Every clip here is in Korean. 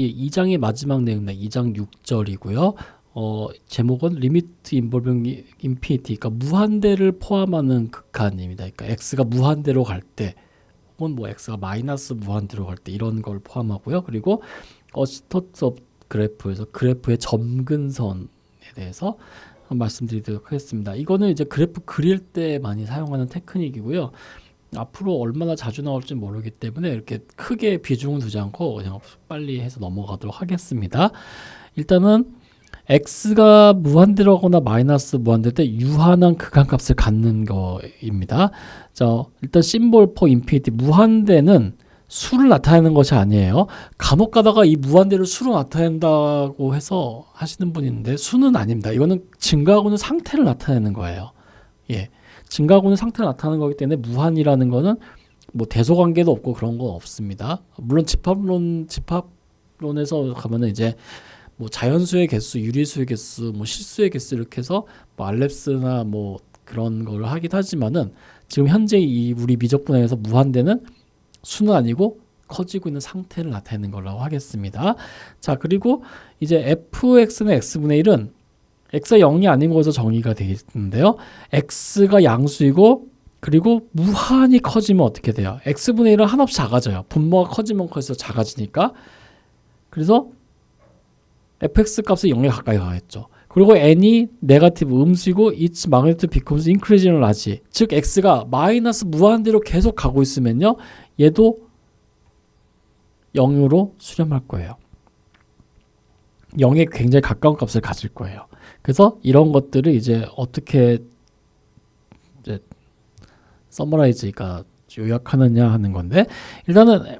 이 2장의 마지막 내용입니다. 2장 6절이고요. 제목은 리미트 인볼빙 인피니티, 그러니까 무한대를 포함하는 극한입니다. 그러니까 x가 무한대로 갈 때, 혹은 뭐 x가 마이너스 무한대로 갈 때 이런 걸 포함하고요. 그리고 스터트 업 그래프에서 그래프의 점근선에 대해서 말씀드리도록 하겠습니다. 이거는 이제 그래프 그릴 때 많이 사용하는 테크닉이고요. 앞으로 얼마나 자주 나올지 모르기 때문에 이렇게 크게 비중을 두지 않고 그냥 빨리 해서 넘어가도록 하겠습니다. 일단은 x가 무한대로거나 마이너스 무한대일 때 유한한 극한값을 갖는 거입니다. 자, 일단 심볼 포 인피니티, 무한대는 수를 나타내는 것이 아니에요. 간혹 가다가 이 무한대를 수로 나타낸다고 해서 하시는 분이 있는데 수는 아닙니다. 이거는 증가하고 있는 상태를 나타내는 거예요. 예. 증가하고 있는 상태를 나타내는 거기 때문에 무한이라는 거는 뭐 대소관계도 없고 그런 건 없습니다. 물론 집합론에서 가면은 이제 뭐 자연수의 개수, 유리수의 개수, 뭐 실수의 개수 이렇게 해서 뭐 알렙스나 뭐 그런 걸 하긴 하지만은 지금 현재 이 우리 미적분에서 무한대는 수는 아니고 커지고 있는 상태를 나타내는 거라고 하겠습니다. 자, 그리고 이제 fx는 x분의 1은 x가 0이 아닌 것에서 정의가 되어 있는데요. x가 양수이고 그리고 무한히 커지면 어떻게 돼요? x분의 1은 한없이 작아져요. 분모가 커지면 커져서 작아지니까. 그래서 fx 값이 0에 가까이 가겠죠. 그리고 n이 네거티브 음수이고 its magnitude becomes increasing large. 즉 x가 마이너스 무한대로 계속 가고 있으면요. 얘도 0으로 수렴할 거예요. 0에 굉장히 가까운 값을 가질 거예요. 그래서 이런 것들을 이제 어떻게 이제 서머라이즈가 요약하느냐 하는 건데, 일단은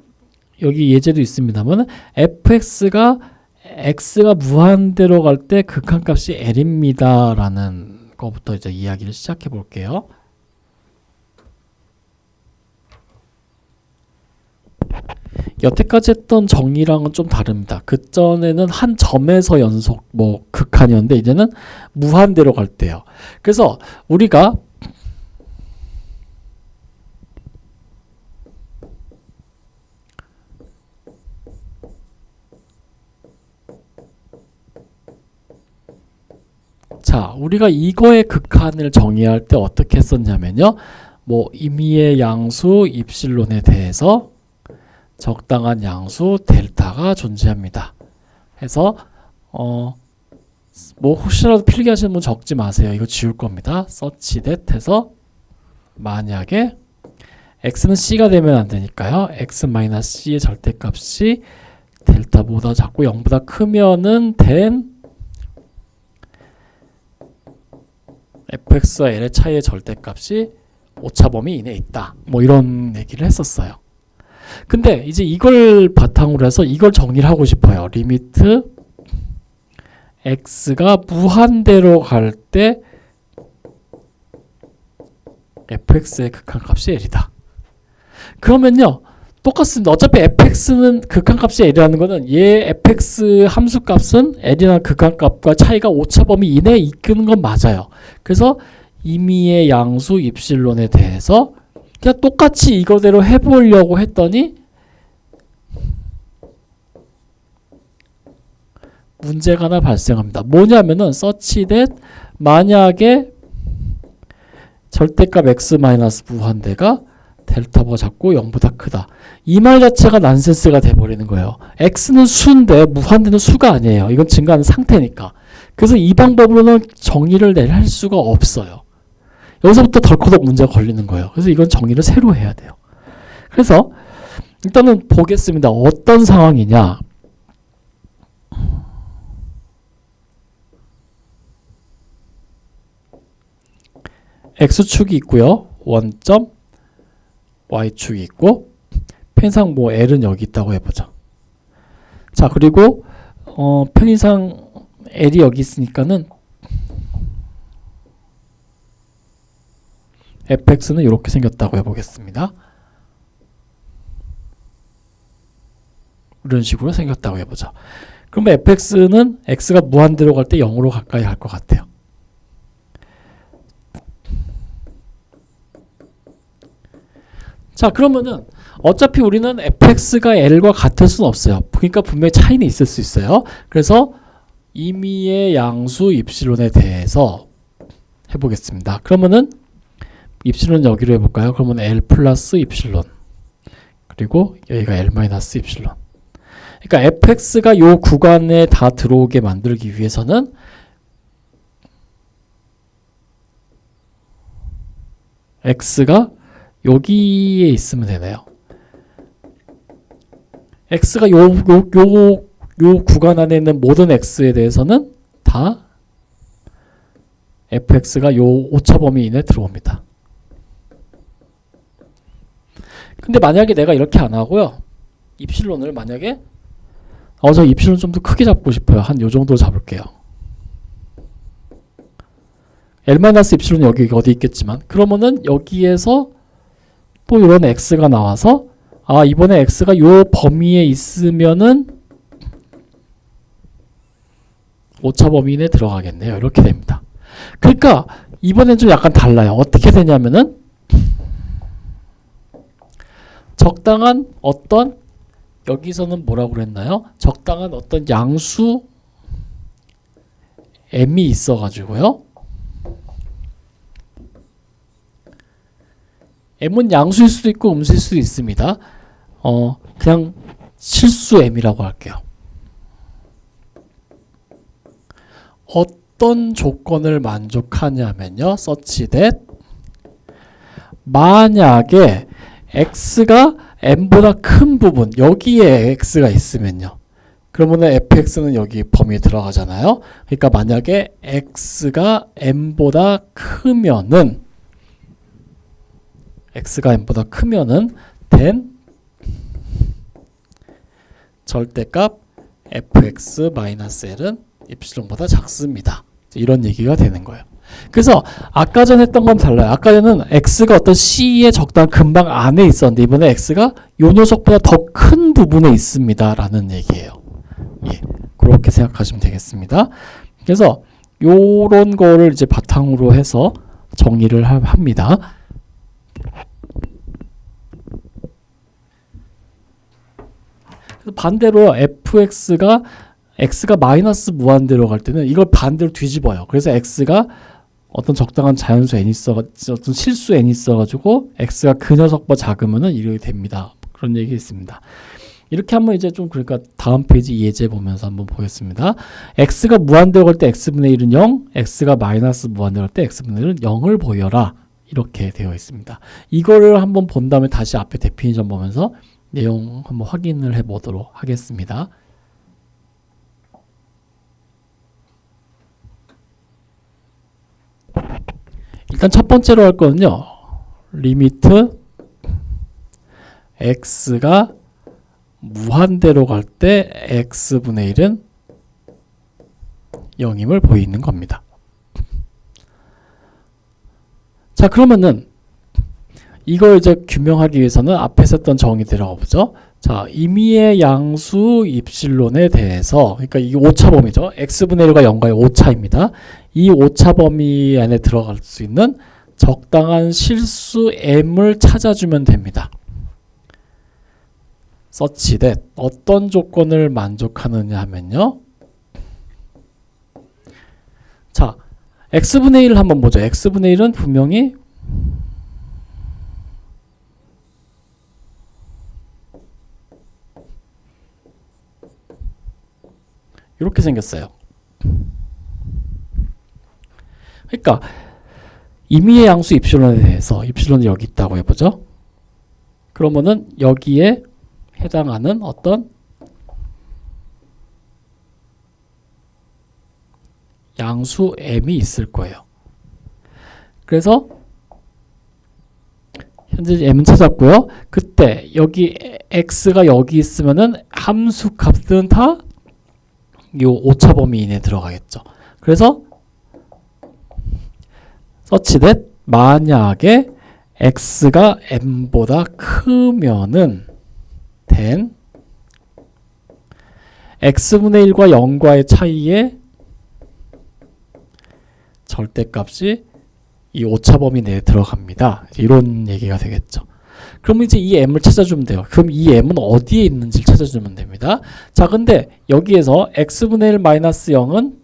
여기 예제도 있습니다만 fx가 무한대로 갈 때 극한값이 L입니다 라는 거부터 이제 이야기를 시작해 볼게요. 여태까지 했던 정의랑은 좀 다릅니다. 그전에는 한 점에서 연속 뭐 극한이었는데 이제는 무한대로 갈 때요. 그래서 우리가 우리가 이거의 극한을 정의할 때 어떻게 했었냐면요. 뭐 임의의 양수 입실론에 대해서 적당한 양수 델타가 존재합니다. 해서 뭐 혹시라도 필기하시는 분 적지 마세요. 이거 지울 겁니다. such that 해서 만약에 x는 c가 되면 안 되니까요. x-c의 절대값이 델타보다 작고 0보다 크면은 then fx와 l의 차이의 절대값이 오차범위 이내에 있다. 뭐 이런 얘기를 했었어요. 근데 이제 이걸 바탕으로 해서 이걸 정리를 하고 싶어요. 리미트 x가 무한대로 갈 때 fx의 극한값이 l이다. 그러면요. 똑같습니다. 어차피 fx는 극한값이 l이라는 거는 얘 fx 함수값은 l이라는 극한값과 차이가 오차범위 이내에 있는 건 맞아요. 그래서 임의의 양수 입실론에 대해서 그냥 똑같이 이거대로 해보려고 했더니 문제가 하나 발생합니다. 뭐냐면은 such that 만약에 절대값 x 마이너스 무한대가 델타보다 작고 0보다 크다. 이 말 자체가 난센스가 돼버리는 거예요. x는 수인데 무한대는 수가 아니에요. 이건 증가하는 상태니까. 그래서 이 방법으로는 정의를 내릴 수가 없어요. 여기서부터 덜커덕 문제가 걸리는 거예요. 그래서 이건 정의를 새로 해야 돼요. 그래서 일단은 보겠습니다. 어떤 상황이냐. x축이 있고요. 원점 y축이 있고 편의상 뭐 l은 여기 있다고 해보자. 자, 그리고 편의상 l이 여기 있으니까는 fx는 이렇게 생겼다고 해보겠습니다. 이런 식으로 생겼다고 해보자. 그러면 fx는 x가 무한대로 갈 때 0으로 가까이 갈 것 같아요. 자, 그러면은 어차피 우리는 fx가 l과 같을 수는 없어요. 그러니까 분명히 차이는 있을 수 있어요. 그래서 임의의 양수 입실론에 대해서 해보겠습니다. 그러면은 입실론 여기로 해볼까요? 그러면 L 플러스 입실론 그리고 여기가 L 마이너스 입실론. 그러니까 fx가 요 구간에 다 들어오게 만들기 위해서는 x가 여기에 있으면 되네요. x가 요 구간 안에 있는 모든 x에 대해서는 다 fx가 요 오차 범위 이내에 들어옵니다. 근데 만약에 내가 이렇게 안 하고요. 입실론을 만약에 저 입실론 좀 더 크게 잡고 싶어요. 한 요 정도 잡을게요. L-입실론 여기 어디 있겠지만 그러면은 여기에서 또 이런 x가 나와서 이번에 x가 요 범위에 있으면은 오차 범위 내에 들어가겠네요. 이렇게 됩니다. 그러니까 이번엔 좀 약간 달라요. 어떻게 되냐면은 적당한 어떤 여기서는 뭐라고 그랬나요? 적당한 어떤 양수 m이 있어 가지고요. m은 양수일 수도 있고 음수일 수도 있습니다. 그냥 실수 m이라고 할게요. 어떤 조건을 만족하냐면요. such that 만약에 x가 m보다 큰 부분 여기에 x가 있으면요. 그러면은 fx는 여기 범위에 들어가잖아요. 그러니까 만약에 x가 m보다 크면은 then 절대값 fx-l은 입실론보다 작습니다. 이런 얘기가 되는 거예요. 그래서 아까 전 했던 건 달라요. 아까 전에는 x가 어떤 c의 적당한 근방 안에 있었는데 이번에 x가 요 녀석보다 더 큰 부분에 있습니다. 라는 얘기예요. 예, 그렇게 생각하시면 되겠습니다. 그래서 요런 거를 이제 바탕으로 해서 정리를 합니다. 반대로 fx가 x가 마이너스 무한대로 갈 때는 이걸 반대로 뒤집어요. 그래서 x가 어떤 적당한 자연수 n 어떤 실수 n 있어가지고 x가 그 녀석보다 작으면은 이렇게 됩니다. 그런 얘기 있습니다. 이렇게 한번 이제 좀 그러니까 다음 페이지 예제 보면서 한번 보겠습니다. x가 무한대로 갈 때 x분의 1은 0, x가 마이너스 무한대로 갈 때 x분의 1은 0을 보여라. 이렇게 되어 있습니다. 이거를 한번 본 다음에 다시 앞에 데피니션 보면서 내용 한번 확인을 해 보도록 하겠습니다. 일단 첫 번째로 할 거는요. 리미트 x가 무한대로 갈 때 x분의 1은 0임을 보이는 겁니다. 자, 그러면은 이걸 이제 규명하기 위해서는 앞에 썼던 정의 들어가 보죠. 자, 임의의 양수 입실론에 대해서 그러니까 이게 오차 범위죠. x분의 1과 0과의 오차입니다. 이 오차 범위 안에 들어갈 수 있는 적당한 실수 m을 찾아주면 됩니다. such that 어떤 조건을 만족하느냐 하면요. 자, x분의 1을 한번 보죠. x분의 1은 분명히 이렇게 생겼어요. 그러니까 임의의 양수 입실론에 대해서 입실론이 여기 있다고 해보죠. 그러면은 여기에 해당하는 어떤 양수 m이 있을 거예요. 그래서 현재 m은 찾았고요. 그때 여기 x가 여기 있으면은 함수 값은 다 요 오차 범위 이내에 들어가겠죠. 그래서 such that 만약에 x가 m보다 크면은 then x분의 1과 0과의 차이에 절대값이 이 오차 범위 내에 들어갑니다. 이런 얘기가 되겠죠. 그럼 이제 이 m을 찾아주면 돼요. 그럼 이 m은 어디에 있는지를 찾아주면 됩니다. 자, 근데 여기에서 x분의 1 마이너스 0은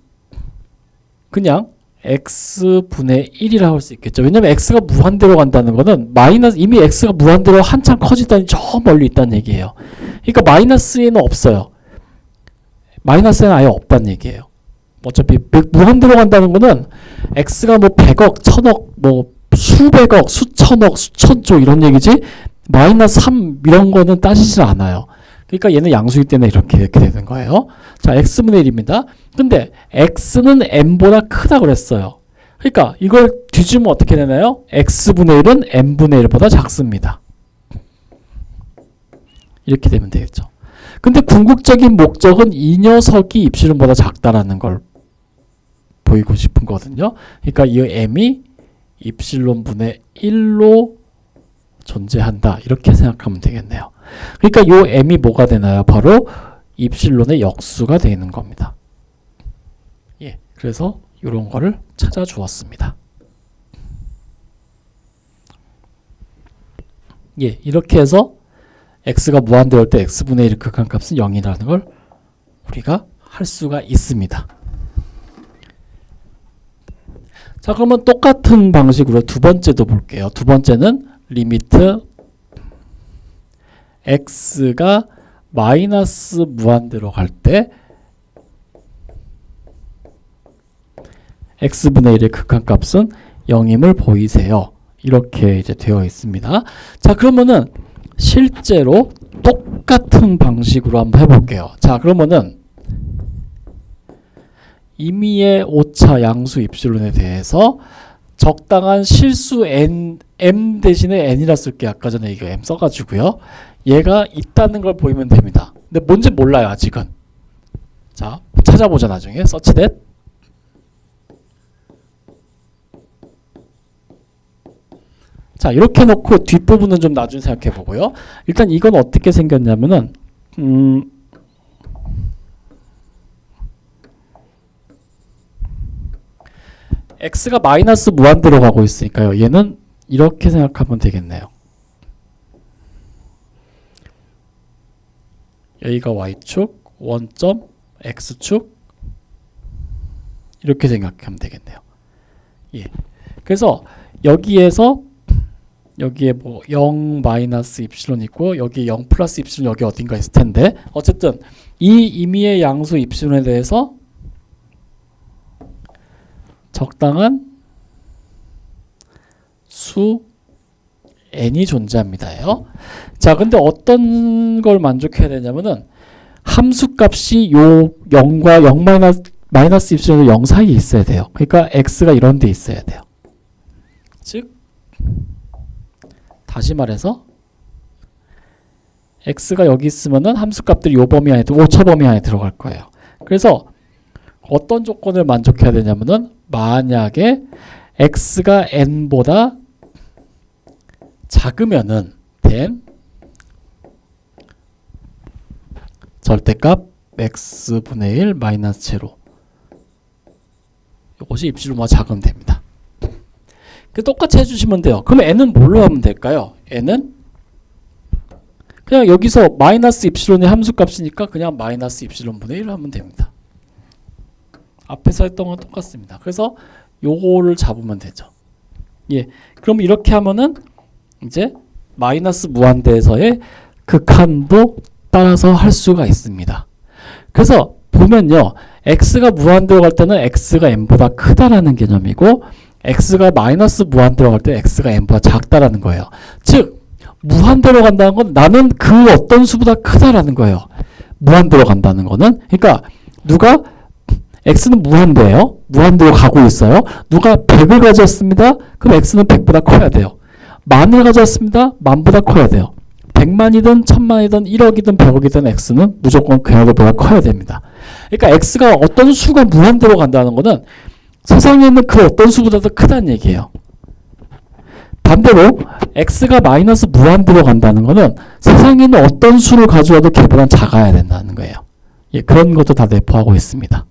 그냥 x분의 1이라고 할 수 있겠죠. 왜냐면 x가 무한대로 간다는 거는 이미 x가 무한대로 한참 커지다니 저 멀리 있다는 얘기예요. 그러니까 마이너스에는 없어요. 마이너스에는 아예 없다는 얘기예요. 어차피 무한대로 간다는 거는 x가 뭐 100억, 1000억, 뭐 수백억, 수천억, 수천조 이런 얘기지 마이너스 3 이런 거는 따지질 않아요. 그러니까 얘는 양수이기 때문에 이렇게 되는 거예요. 자, x분의 1입니다. 근데 x는 m보다 크다 그랬어요. 그러니까 이걸 뒤집으면 어떻게 되나요? x분의 1은 m분의 1보다 작습니다. 이렇게 되면 되겠죠. 근데 궁극적인 목적은 이 녀석이 입실론보다 작다라는 걸 보이고 싶은 거거든요. 그러니까 이 m이 입실론분의 1로 존재한다. 이렇게 생각하면 되겠네요. 그러니까 요 m이 뭐가 되나요? 바로 입실론의 역수가 되는 겁니다. 예, 그래서 이런 거를 찾아주었습니다. 예, 이렇게 해서 x가 무한대일 때 x분의 1의 극한값은 0이라는 걸 우리가 할 수가 있습니다. 자, 그러면 똑같은 방식으로 두 번째도 볼게요. 두 번째는 리미트 x가 마이너스 무한대로 갈 때 x분의 1의 극한값은 0임을 보이세요. 이렇게 이제 되어 있습니다. 자, 그러면은 실제로 똑같은 방식으로 한번 해볼게요. 자, 그러면은 임의의 오차 양수 입실론에 대해서 적당한 실수 m 대신에 n이라 쓸게요. 아까 전에 이거 m 써가지고요. 얘가 있다는 걸 보이면 됩니다. 근데 뭔지 몰라요, 아직은. 자, 찾아보자 나중에. search that. 자, 이렇게 놓고 뒷부분은 좀 나중에 생각해 보고요. 일단 이건 어떻게 생겼냐면은 x가 마이너스 무한대로 가고 있으니까요. 얘는 이렇게 생각하면 되겠네요. 여기가 y축, 원점, x축 이렇게 생각하면 되겠네요. 예. 그래서 여기에서 여기에 뭐 0 마이너스 입실론 있고 여기 0 플러스 입실론 여기 어딘가 있을 텐데 어쨌든 이 임의의 양수 입실론에 대해서 적당한 수 n이 존재합니다요. 자, 근데 어떤 걸 만족해야 되냐면은 함수값이 요 0과 0 마이너스 입실론과 0 사이에 있어야 돼요. 그러니까 x가 이런 데 있어야 돼요. 즉 다시 말해서 x가 여기 있으면은 함수값들이 요 범위 안에 오차 범위 안에 들어갈 거예요. 그래서 어떤 조건을 만족해야 되냐면은 만약에 x가 n보다 작으면은 then 절대값 x분의 1 마이너스 제로 이것이 입실론보다 작으면 됩니다. 똑같이 해주시면 돼요. 그럼 n은 뭘로 하면 될까요? n은 그냥 여기서 마이너스 입실론의 함수값이니까 그냥 마이너스 입실론분의 1을 하면 됩니다. 앞에서 했던 건 똑같습니다. 그래서 요거를 잡으면 되죠. 예, 그럼 이렇게 하면은 이제 마이너스 무한대에서의 극한도 따라서 할 수가 있습니다. 그래서 보면요, x가 무한대로 갈 때는 x가 n보다 크다라는 개념이고 x가 마이너스 무한대로 갈 때 x가 n보다 작다라는 거예요. 즉 무한대로 간다는 건 나는 그 어떤 수보다 크다라는 거예요. 무한대로 간다는 거는 그러니까 누가 x는 무한대예요. 무한대로 가고 있어요. 누가 100을 가졌습니다. 그럼 x는 100보다 커야 돼요. 만을 가졌습니다. 만보다 커야 돼요. 100만이든 1000만이든 1억이든 100억이든 x는 무조건 그거보다 커야 됩니다. 그러니까 x가 어떤 수가 무한대로 간다는 거는 세상에 있는 그 어떤 수보다도 크다는 얘기예요. 반대로 x가 마이너스 무한대로 간다는 거는 세상에 있는 어떤 수를 가져와도 걔보다 작아야 된다는 거예요. 예, 그런 것도 다 내포하고 있습니다.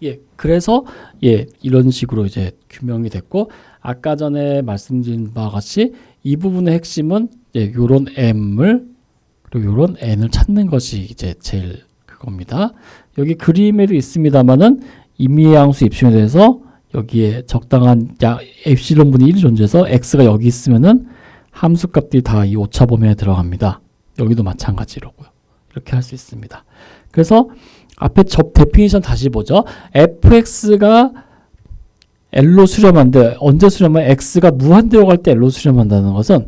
예, 그래서 예, 이런 식으로 이제 규명이 됐고 아까 전에 말씀드린 바와 같이 이 부분의 핵심은 예, 요런 m을 그리고 요런 n을 찾는 것이 이제 제일 그겁니다. 여기 그림에도 있습니다만은 임의의 양수 입심에 대해서 여기에 적당한 엡실론 분의 1이 존재해서 x가 여기 있으면은 함수값들이 다 이 오차 범위에 들어갑니다. 여기도 마찬가지로고요. 이렇게 할 수 있습니다. 그래서 앞에 접 데피니션 다시 보죠. fx가 L로 수렴한데 언제 수렴하면 x가 무한대로 갈 때 L로 수렴한다는 것은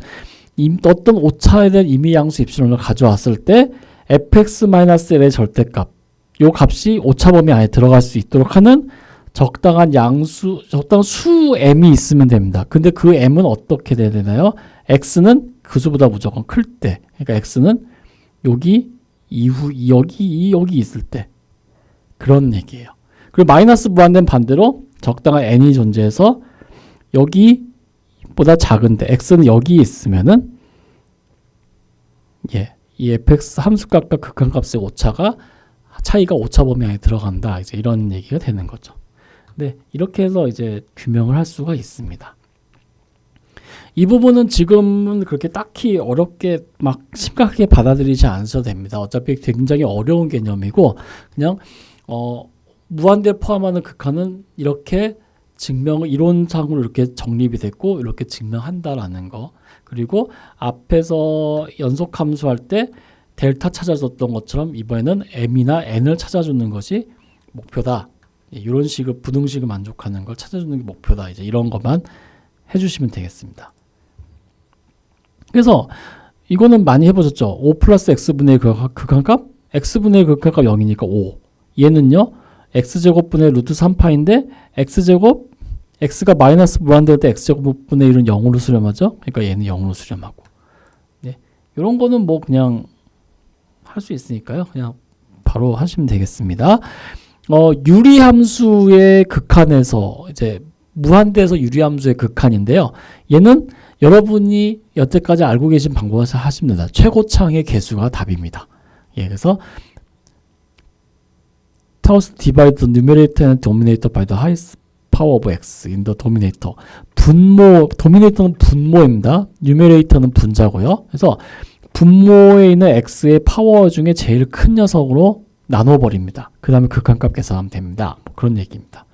어떤 오차에 대한 임의 양수 입실론을 가져왔을 때 fx-l의 절대값 요 값이 오차 범위 안에 들어갈 수 있도록 하는 적당한 수 m이 있으면 됩니다. 근데 그 m은 어떻게 돼야 되나요? x는 그 수보다 무조건 클 때, 그러니까 x는 여기 이후 여기 있을 때 그런 얘기예요. 그리고 마이너스 무한대는 반대로 적당한 n이 존재해서 여기보다 작은데 x는 여기 있으면은 예, 이 fx 함수값과 극한값의 차이가 오차 범위 안에 들어간다. 이제 이런 얘기가 되는 거죠. 네, 이렇게 해서 이제 규명을 할 수가 있습니다. 이 부분은 지금은 그렇게 딱히 어렵게 막 심각하게 받아들이지 않으셔도 됩니다. 어차피 굉장히 어려운 개념이고 그냥 무한대 포함하는 극한은 이렇게 이론상으로 이렇게 정립이 됐고 이렇게 증명한다라는 거. 그리고 앞에서 연속 함수할 때 델타 찾아줬던 것처럼 이번에는 m이나 n을 찾아주는 것이 목표다. 이런 식의 부등식을 만족하는 걸 찾아주는 게 목표다. 이제 이런 것만 해주시면 되겠습니다. 그래서 이거는 많이 해보셨죠. 5 플러스 x분의 극한값? x분의 극한값 0이니까 5. 얘는요. x제곱분의 루트 3파인데 x제곱 x가 마이너스 무한대일 때 x제곱분의 1은 0으로 수렴하죠. 그러니까 얘는 0으로 수렴하고. 네. 이런 거는 뭐 그냥 할 수 있으니까요. 그냥 바로 하시면 되겠습니다. 유리함수의 극한에서 이제 무한대에서 유리함수의 극한인데요. 얘는 여러분이 여태까지 알고 계신 방법에서 하시면 됩니다. 최고창의 개수가 답입니다. 예, 그래서 tau divide the numerator and denominator by the highest power of x in the denominator. 도미네이터는 분모입니다. 뉴메레이터는 분자고요. 그래서 분모에 있는 x의 파워 중에 제일 큰 녀석으로 나눠버립니다. 그 다음에 극한값 계산하면 됩니다. 뭐 그런 얘기입니다.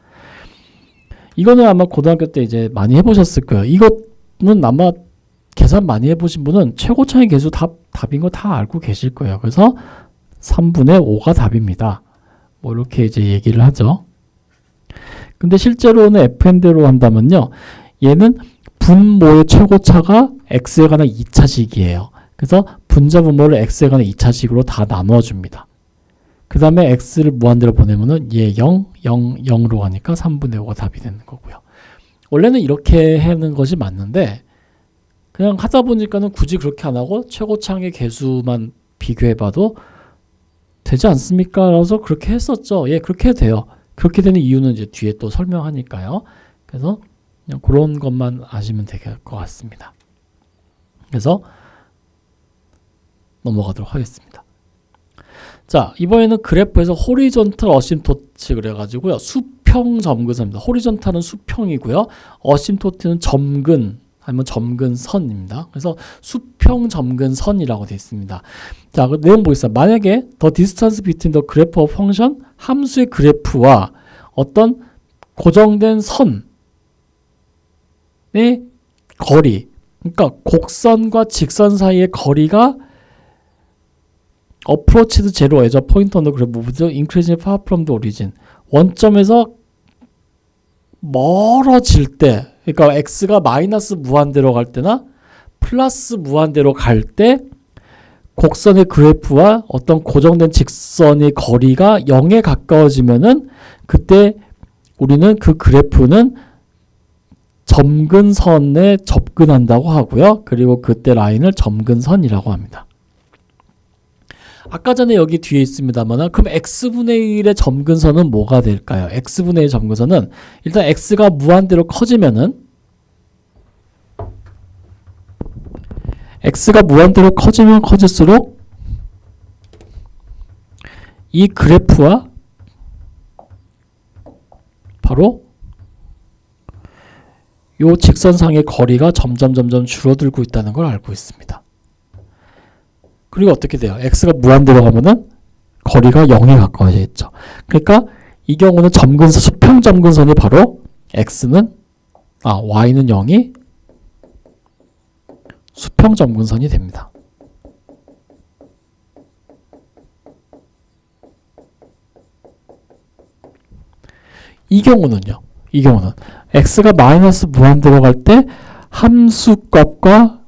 이거는 아마 고등학교 때 이제 많이 해보셨을 거예요. 이거는 아마 계산 많이 해보신 분은 최고차의 개수 답인 거 다 알고 계실 거예요. 그래서 3분의 5가 답입니다. 뭐 이렇게 이제 얘기를 하죠. 근데 실제로는 FM대로 한다면요. 얘는 분모의 최고차가 x에 관한 2차식이에요. 그래서 분자 분모를 x에 관한 2차식으로 다 나눠줍니다. 그 다음에 x를 무한대로 보내면은 얘 0, 0, 0으로 가니까 3분의 5가 답이 되는 거고요. 원래는 이렇게 하는 것이 맞는데 그냥 하다 보니까는 굳이 그렇게 안 하고 최고차의 개수만 비교해봐도 되지 않습니까? 라서 그렇게 했었죠. 예, 그렇게 해도 돼요. 그렇게 되는 이유는 이제 뒤에 또 설명하니까요. 그래서 그냥 그런 것만 아시면 될 것 같습니다. 그래서 넘어가도록 하겠습니다. 자, 이번에는 그래프에서 호리존탈 어심토트 그래가지고요. 수평 점근선입니다. 호리존탈은 수평이고요. 어심토트는 점근 아니면 점근선입니다. 그래서 수평 점근선이라고 되어 있습니다. 자, 그 내용 보겠습니다. 만약에 the distance between the graph of function 함수의 그래프와 어떤 고정된 선의 거리, 그러니까 곡선과 직선 사이의 거리가 approached zero as a point on the graph moves increasing far from the origin. 원점에서 멀어질 때, 그러니까 x가 마이너스 무한대로 갈 때나 플러스 무한대로 갈 때 곡선의 그래프와 어떤 고정된 직선의 거리가 0에 가까워지면은 그때 우리는 그 그래프는 점근선에 접근한다고 하고요. 그리고 그때 라인을 점근선이라고 합니다. 아까 전에 여기 뒤에 있습니다만 그럼 x분의 1의 점근선은 뭐가 될까요? x분의 1 점근선은 일단 x가 무한대로 커지면은 x가 무한대로 커지면 커질수록 이 그래프와 바로 요 직선상의 거리가 점점 줄어들고 있다는 걸 알고 있습니다. 그리고 어떻게 돼요? x가 무한대로 가면은 거리가 0에 가까워지겠죠. 그러니까 이 경우는 점근선, 수평 점근선이 바로 y는 0이 수평 점근선이 됩니다. 이 경우는 x가 마이너스 무한대로 갈 때 함수값과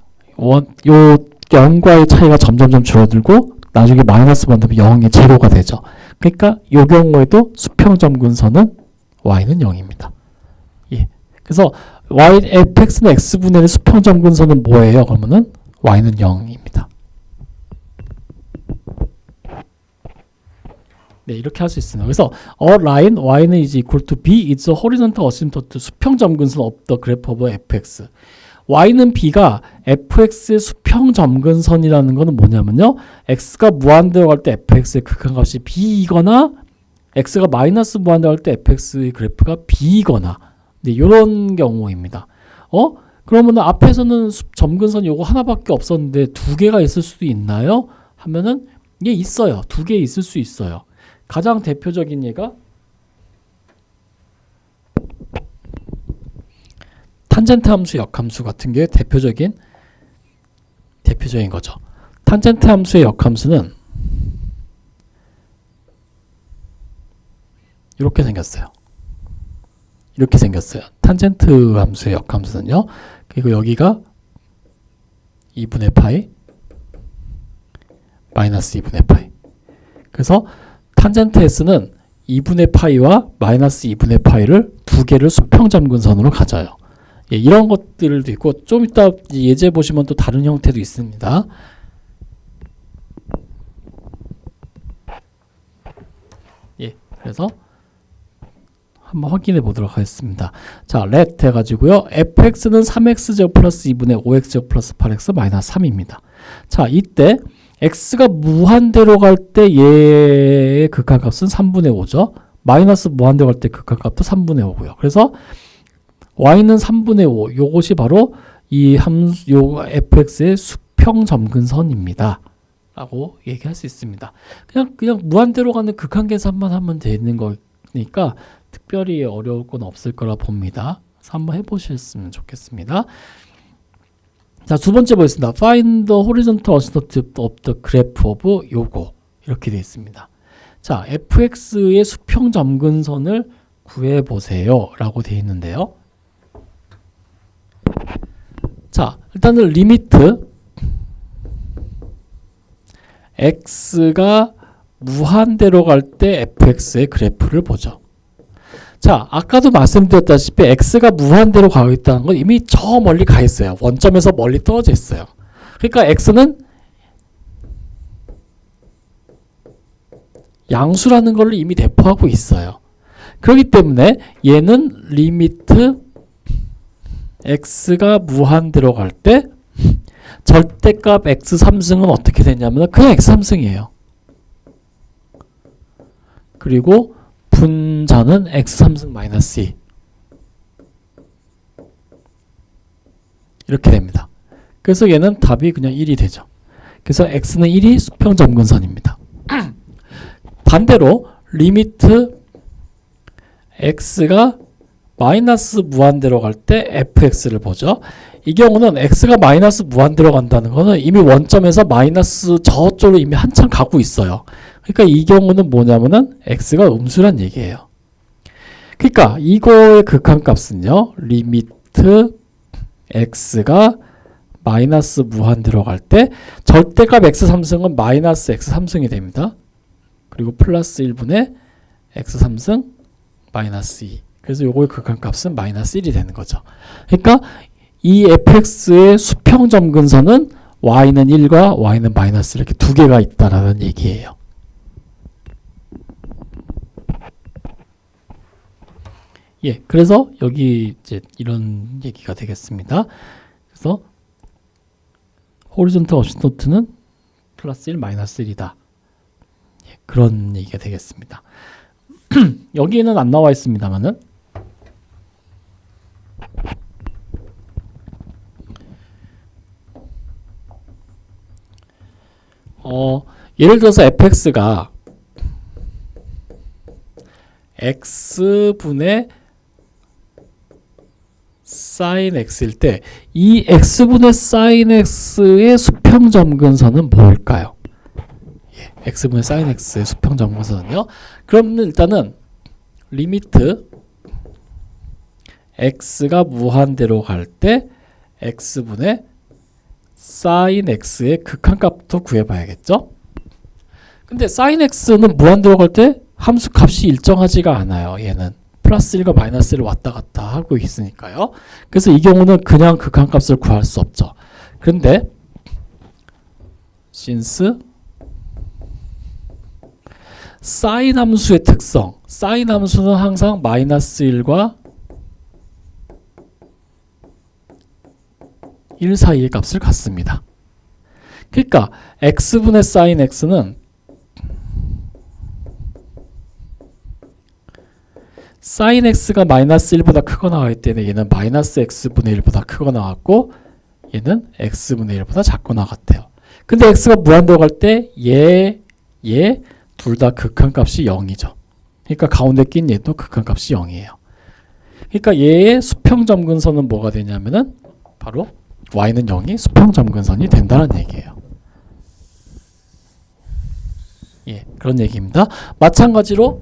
요 0과의 차이가 점점 줄어들고 나중에 마이너스 무한되면 0이 제로가 되죠. 그러니까 이 경우에도 수평점근선은 y는 0입니다. 예. 그래서 fx는 x분의 1의 수평점근선은 뭐예요? 그러면은 y는 0입니다. 네, 이렇게 할 수 있습니다. 그래서 a line y는 is equal to b is a horizontal asymptote 수평점근선 of the graph of fx. y는 b가 fx의 수평점근선이라는 것은 뭐냐면요, x가 무한대로 갈 때 fx의 극한값이 b이거나 x가 마이너스 무한대로 갈 때 fx의 그래프가 b이거나, 네, 이런 경우입니다. 그러면 앞에서는 점근선 요거 하나밖에 없었는데 두 개가 있을 수도 있나요? 하면은 예, 있어요. 두 개 있을 수 있어요. 가장 대표적인 예가 탄젠트 함수, 역함수 같은 게 대표적인 거죠. 탄젠트 함수의 역함수는 이렇게 생겼어요. 탄젠트 함수의 역함수는요. 그리고 여기가 2분의 파이 마이너스 2분의 파이. 그래서 탄젠트 S는 2분의 파이와 마이너스 2분의 파이를 두 개를 수평점근선으로 가져요. 예, 이런 것들도 있고 좀 이따 예제 보시면 또 다른 형태도 있습니다. 예, 그래서 한번 확인해 보도록 하겠습니다. 자, let 해가지고요. fx는 3x제곱 플러스 2분의 5x제곱 플러스 8x 마이너스 3입니다. 자, 이때 x가 무한대로 갈 때 얘의 극한값은 3분의 5죠. 마이너스 무한대로 갈 때 극한값도 3분의 5고요. 그래서 y는 3분의 5, 요것이 바로 이 함수, 요 fx의 수평점근선입니다. 라고 얘기할 수 있습니다. 그냥 무한대로 가는 극한 계산만 하면 되는 거니까 특별히 어려울 건 없을 거라 봅니다. 그래서 한번 해보셨으면 좋겠습니다. 자, 두 번째 보겠습니다. Find the horizontal asymptote of the graph of 요거. 이렇게 되어 있습니다. 자, fx의 수평점근선을 구해보세요. 라고 되어 있는데요. 자, 일단은 리미트 x가 무한대로 갈 때 fx의 그래프를 보죠. 자, 아까도 말씀드렸다시피 x가 무한대로 가고 있다는 건 이미 저 멀리 가 있어요. 원점에서 멀리 떨어져 있어요. 그러니까 x는 양수라는 걸 이미 내포하고 있어요. 그렇기 때문에 얘는 리미트 x가 무한대로 갈 때 절대값 x3승은 어떻게 되냐면 그냥 x3승이에요. 그리고 분자는 x3승 마이너스 2 이렇게 됩니다. 그래서 얘는 답이 그냥 1이 되죠. 그래서 x는 1이 수평점근선입니다. 반대로 리미트 x가 마이너스 무한대로 갈 때 fx를 보죠. 이 경우는 x가 마이너스 무한대로 간다는 거는 이미 원점에서 마이너스 저쪽으로 이미 한참 가고 있어요. 그러니까 이 경우는 뭐냐면은 x가 음수란 얘기예요. 그러니까 이거의 극한값은요. 리미트 x가 마이너스 무한대로 갈 때 절대값 x3승은 마이너스 x3승이 됩니다. 그리고 플러스 1분의 x3승 마이너스 2. 그래서 요거의 극한값은 마이너스 1이 되는 거죠. 그러니까 이 fx의 수평점근선은 y는 1과 y는 마이너스 이렇게 두 개가 있다라는 얘기예요. 예, 그래서 여기 이제 이런 얘기가 되겠습니다. 그래서 호리존탈 어시스턴트는 플러스 1 마이너스 1이다. 예, 그런 얘기가 되겠습니다. 여기에는 안 나와 있습니다만은 예를 들어서 fx가 x분의 sin x일 때 이 x분의 sin x의 수평점근선은 뭘까요? x분의 sin x의 수평점근선은요. 그럼 일단은 리미트 x가 무한대로 갈 때 x분의 sin x의 극한값도 구해봐야겠죠? 근데 sin x는 무한대로 갈 때 함수 값이 일정하지가 않아요. 얘는 플러스 1과 마이너스 1을 왔다 갔다 하고 있으니까요. 그래서 이 경우는 그냥 극한값을 구할 수 없죠. 그런데 since sin 함수의 특성, sin 함수는 항상 마이너스 1과 1 사이의 값을 갖습니다. 그러니까 x분의 sin x는 sin x가 마이너스 1보다 크거나 나올 때는 얘는 마이너스 x분의 1보다 크거나 나왔고 얘는 x분의 1보다 작거나 같아요. 근데 x가 무한대로 갈 때 얘 둘 다 극한값이 0이죠. 그러니까 가운데 낀 얘도 극한값이 0이에요. 그러니까 얘의 수평점근선은 뭐가 되냐면은 바로 y는 0이 수평점근선이 된다는 얘기예요. 예, 그런 얘기입니다. 마찬가지로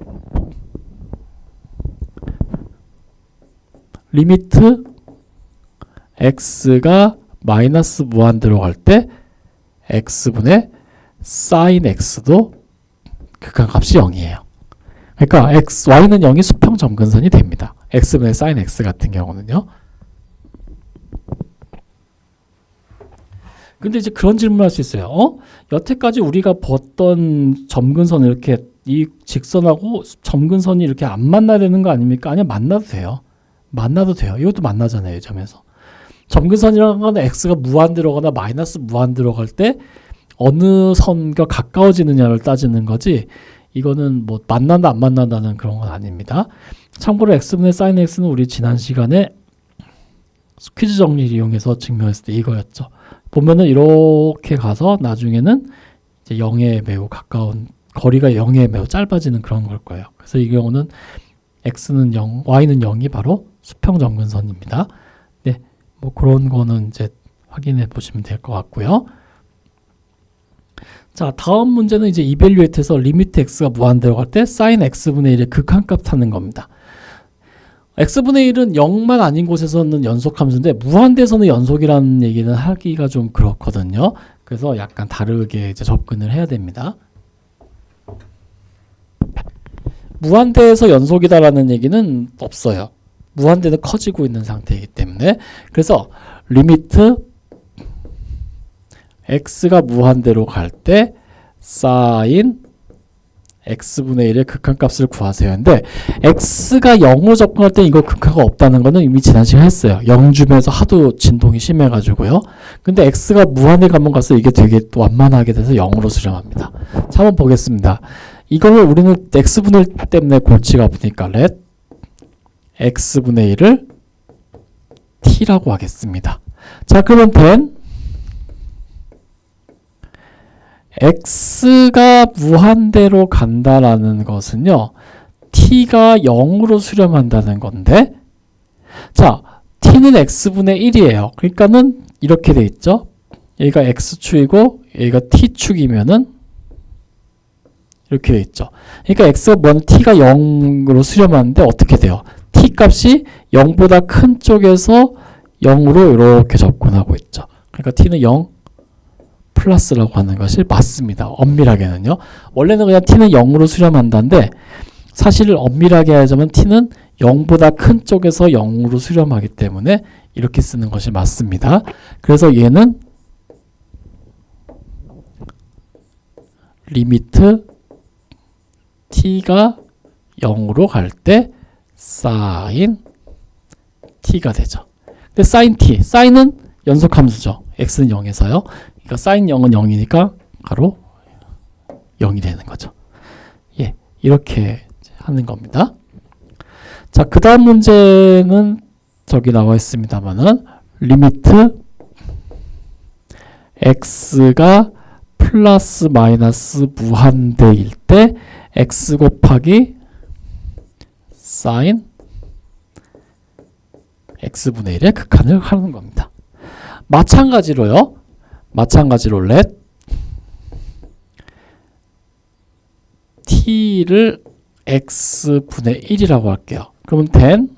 리미트 x가 마이너스 무한대로 갈 때 x분의 sin x도 극한값이 0이에요. 그러니까 y는 0이 수평점근선이 됩니다. x분의 sin x 같은 경우는요. 근데 이제 그런 질문을 할 수 있어요. 여태까지 우리가 봤던 점근선 이렇게 이 직선하고 점근선이 이렇게 안 만나야 되는 거 아닙니까? 아니요, 만나도 돼요. 만나도 돼요. 이것도 만나잖아요, 이 점에서. 점근선이라는 건 x가 무한대로 가거나 마이너스 무한대로 갈 때 어느 선과 가까워지느냐를 따지는 거지, 이거는 뭐 만난다 안 만난다는 그런 건 아닙니다. 참고로 x분의 sin x는 우리 지난 시간에 퀴즈 정리를 이용해서 증명했을 때 이거였죠. 보면은 이렇게 가서 나중에는 이제 0에 매우 가까운, 거리가 0에 매우 짧아지는 그런 걸 거예요. 그래서 이 경우는 x는 0, y는 0이 바로 수평점근선입니다. 네, 뭐 그런 거는 이제 확인해 보시면 될 것 같고요. 자, 다음 문제는 이제 이밸류에이트에서 리미트 x가 무한대로 갈 때 sin x분의 1의 극한값 타는 겁니다. x분의 1은 0만 아닌 곳에서는 연속함수인데 무한대에서는 연속이라는 얘기는 하기가 좀 그렇거든요. 그래서 약간 다르게 이제 접근을 해야 됩니다. 무한대에서 연속이다라는 얘기는 없어요. 무한대는 커지고 있는 상태이기 때문에. 그래서 리미트 x가 무한대로 갈 때 sin x분의 1의 극한값을 구하세요. 근데 x가 0으로 접근할 때 이거 극한가 없다는 거는 이미 지난 시간에 했어요. 0 주변에서 하도 진동이 심해가지고요. 근데 x가 무한에 가면 가서 이게 되게 완만하게 돼서 0으로 수렴합니다. 자, 한번 보겠습니다. 이거를 우리는 x분의 1 때문에 골치가 아프니까 let x분의 1을 t라고 하겠습니다. 자, 그러면 then x가 무한대로 간다라는 것은요, t가 0으로 수렴한다는 건데, 자, t는 x분의 1이에요. 그러니까는 이렇게 돼 있죠. 여기가 x축이고 여기가 t축이면은 이렇게 돼 있죠. 그러니까 x가 뭐는 t가 0으로 수렴하는데 어떻게 돼요? t 값이 0보다 큰 쪽에서 0으로 이렇게 접근하고 있죠. 그러니까 t는 0 플러스라고 하는 것이 맞습니다. 엄밀하게는요. 원래는 그냥 t는 0으로 수렴한다는데 사실 엄밀하게 하자면 t는 0보다 큰 쪽에서 0으로 수렴하기 때문에 이렇게 쓰는 것이 맞습니다. 그래서 얘는 리미트 t가 0으로 갈 때 sin t가 되죠. 근데 sin t, sin은 연속함수죠. x는 0에서요. 그러니까 sin 0은 0이니까 가로 0이 되는 거죠. 예, 이렇게 하는 겁니다. 자, 그 다음 문제는 저기 나와 있습니다만은 리미트 x가 플러스 마이너스 무한대일 때 x 곱하기 사인 x분의 1의 극한을 하는 겁니다. 마찬가지로 let t를 x분의 1이라고 할게요. 그러면 then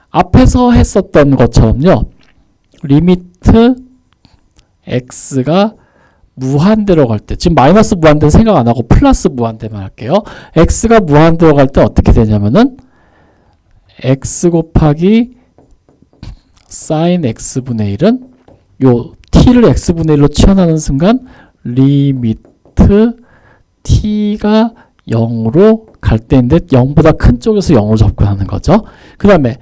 앞에서 했었던 것처럼요. 리미트 x가 무한대로 갈 때, 지금 마이너스 무한대는 생각 안 하고 플러스 무한대만 할게요. x가 무한대로 갈 때 어떻게 되냐면은 x 곱하기 sin x분의 1은 요 t를 x분의 1로 치환하는 순간 리미트 t가 0으로 갈 때인데 0보다 큰 쪽에서 0으로 접근하는 거죠. 그 다음에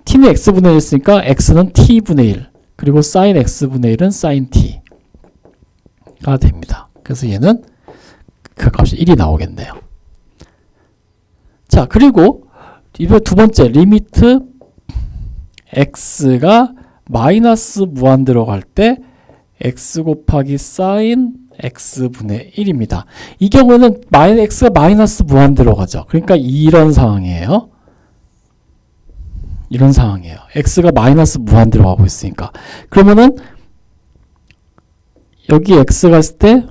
t는 x분의 1이니까 x는 t분의 1 그리고 sin x분의 1은 sin t가 됩니다. 그래서 얘는 그 값이 1이 나오겠네요. 자, 그리고 이번 두 번째 리미트 x가 마이너스 무한대로 갈 때 x 곱하기 sin x분의 1입니다. 이 경우에는 x가 마이너스 무한대로 가죠. 그러니까 이런 상황이에요. 이런 상황이에요. x가 마이너스 무한대로 가고 있으니까. 그러면은 여기 x가 있을 때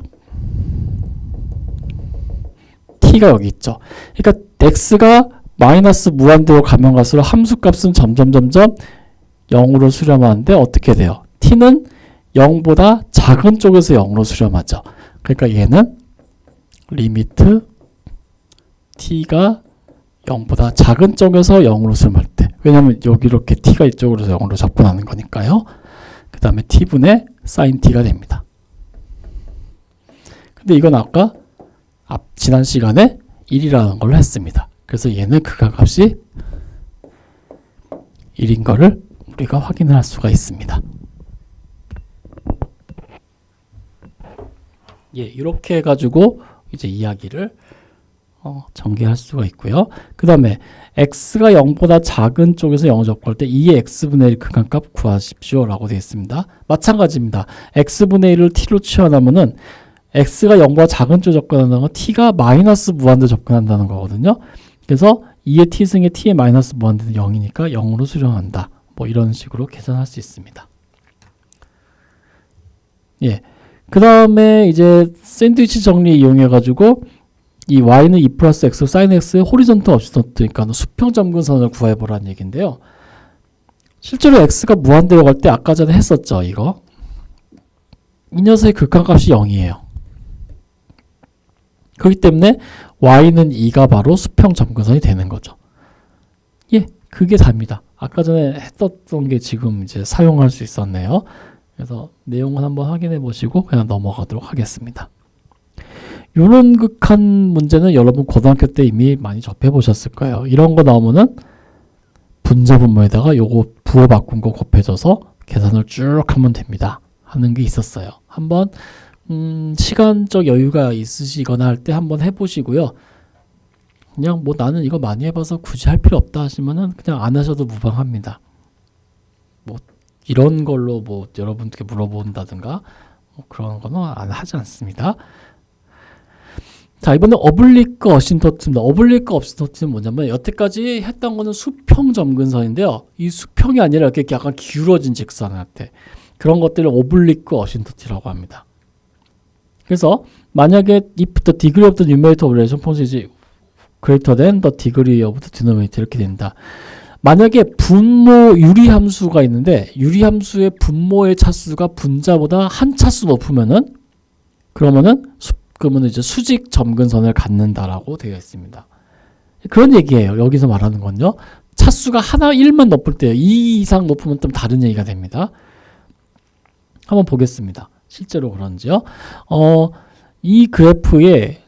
t가 여기 있죠. 그러니까 x가 마이너스 무한대로 가면 갈수록 함수값은 점점 0으로 수렴하는데 어떻게 돼요? t는 0보다 작은 쪽에서 0으로 수렴하죠. 그러니까 얘는 리미트 t가 0보다 작은 쪽에서 0으로 수렴할 때, 왜냐면 여기 이렇게 t가 이쪽으로 0으로 접근하는 거니까요. 그 다음에 t분의 sin t가 됩니다. 근데 이건 아까 지난 시간에 1이라는 걸로 했습니다. 그래서 얘는 극한값이 1인 거를 우리가 확인할 수가 있습니다. 예, 이렇게 해가지고 이제 이야기를 전개할 수가 있고요. 그 다음에 x가 0보다 작은 쪽에서 0을 접근할 때 2의 x분의 1 극한값 구하십시오 라고 되어 있습니다. 마찬가지입니다. x분의 1을 t로 치환하면은 x가 0보다 작은 쪽에 접근한다는 건 t가 마이너스 무한대 접근한다는 거거든요. 그래서 2의 t승의 t의 마이너스 무한대는 0이니까 0으로 수렴한다. 뭐 이런 식으로 계산할 수 있습니다. 예. 그 다음에 이제 샌드위치 정리 이용해 가지고 이 y는 2 플러스 x sin x의 호리존털 업시턴트니까 수평 점근선을 구해 보라는 얘기인데요. 실제로 x가 무한대로 갈 때 아까 전에 했었죠. 이거 이 녀석의 극한값이 0이에요. 그렇기 때문에 y는 2가 바로 수평 점근선이 되는 거죠. 예, 그게 답니다. 아까 전에 했었던 게 지금 이제 사용할 수 있었네요. 그래서 내용을 한번 확인해 보시고 그냥 넘어가도록 하겠습니다. 이런 극한 문제는 여러분 고등학교 때 이미 많이 접해 보셨을 거예요. 이런 거 나오면은 분자분모에다가 요거 부호 바꾼 거 곱해줘서 계산을 쭉 하면 됩니다. 하는 게 있었어요. 한번 시간적 여유가 있으시거나 할 때 한번 해보시고요. 그냥 뭐 나는 이거 많이 해봐서 굳이 할 필요 없다 하시면은 그냥 안 하셔도 무방합니다. 뭐 이런 걸로 뭐 여러분께 물어본다든가 뭐 그런 거는 안 하지 않습니다. 자, 이번에 어블리크 어신터트입니다. 어블리크 어신터트는 뭐냐면 여태까지 했던 거는 수평 점근선인데요. 이 수평이 아니라 이렇게 약간 기울어진 직선한테 그런 것들을 오블리크 어신터트라고 합니다. 그래서 만약에 if the degree of the numerator of relation function is greater than the degree of the denominator 이렇게 된다. 만약에 분모 유리함수가 있는데 유리함수의 분모의 차수가 분자보다 한 차수 높으면은 그러면은 이제 수직 점근선을 갖는다라고 되어 있습니다. 그런 얘기예요. 여기서 말하는 건요. 차수가 하나 1만 높을 때요. 2 이상 높으면 좀 다른 얘기가 됩니다. 한번 보겠습니다. 실제로 그런지요. 이 그래프의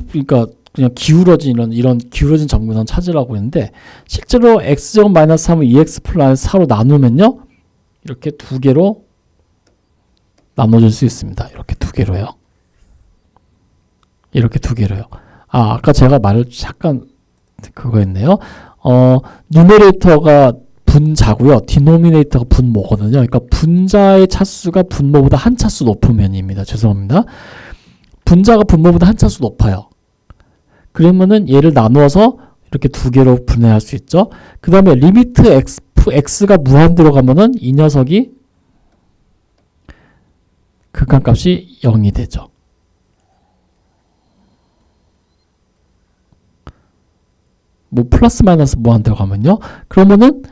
그러니까 그냥 기울어진 이런 기울어진 점근선 찾으라고 했는데 실제로 x제곱 마이너스 3을 2x 플러스 4로 나누면요. 이렇게 두 개로 나눠줄 수 있습니다. 이렇게 두 개로요. 이렇게 두 개로요. 아까 제가 말을 잠깐 그거 했네요. 뉴메레이터가 분자고요. 디노미네이터가 분모거든요. 그러니까 분자의 차수가 분모보다 한 차수 높으면입니다. 죄송합니다. 분자가 분모보다 한 차수 높아요. 그러면은 얘를 나누어서 이렇게 두 개로 분해할 수 있죠. 그 다음에 리미트 x가 무한대로 가면은 이 녀석이 극한값이 0이 되죠. 뭐 플러스 마이너스 무한대로 가면요. 그러면은